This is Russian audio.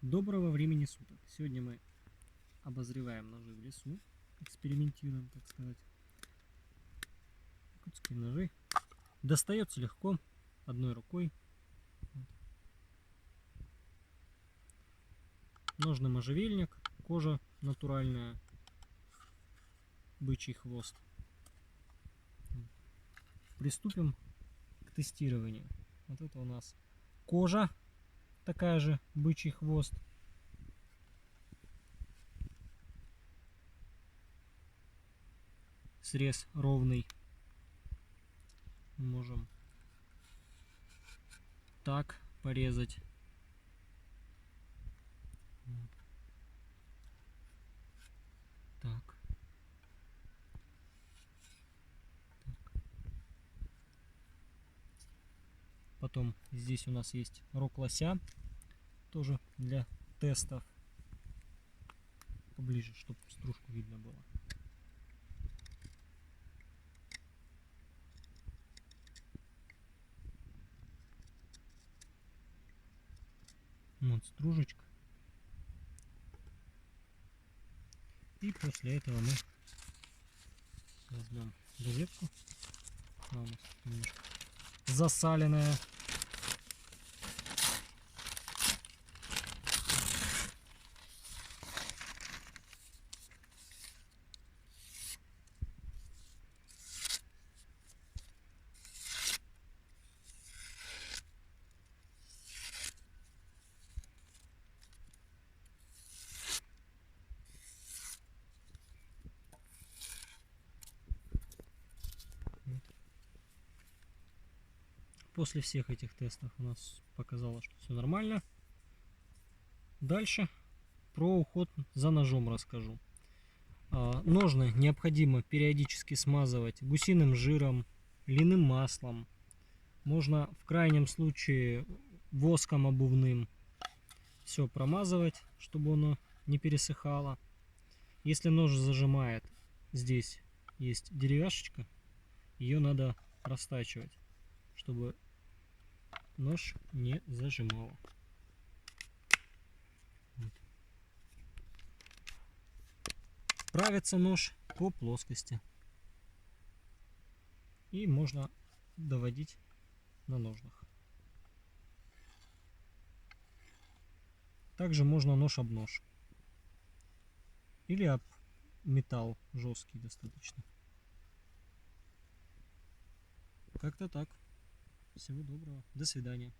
Доброго времени суток! Сегодня мы обозреваем ножи в лесу, экспериментируем, так сказать. Якутские ножи. Достается легко, одной рукой. Ножный можжевельник, кожа натуральная, бычий хвост. Приступим к тестированию. Вот это у нас кожа, такая же, бычий хвост. Срез ровный. Можем так порезать. Так. Потом здесь у нас есть рог лося, тоже для тестов. Поближе, чтобы стружку видно было. Вот стружечка. И после этого мы возьмем газетку. Она у нас немножко засаленная. После всех этих тестов у нас показалось, что все нормально. Дальше про уход за ножом расскажу. Ножны необходимо периодически смазывать гусиным жиром, льняным маслом. Можно в крайнем случае воском обувным. Все промазывать, чтобы оно не пересыхало. Если нож зажимает, здесь есть деревяшечка, ее надо растачивать, чтобы нож не зажимало. Вот. Правится нож по плоскости. И можно доводить на ножнах. Также можно нож об нож. Или об металл жесткий достаточно. Как-то так. Всего доброго. До свидания.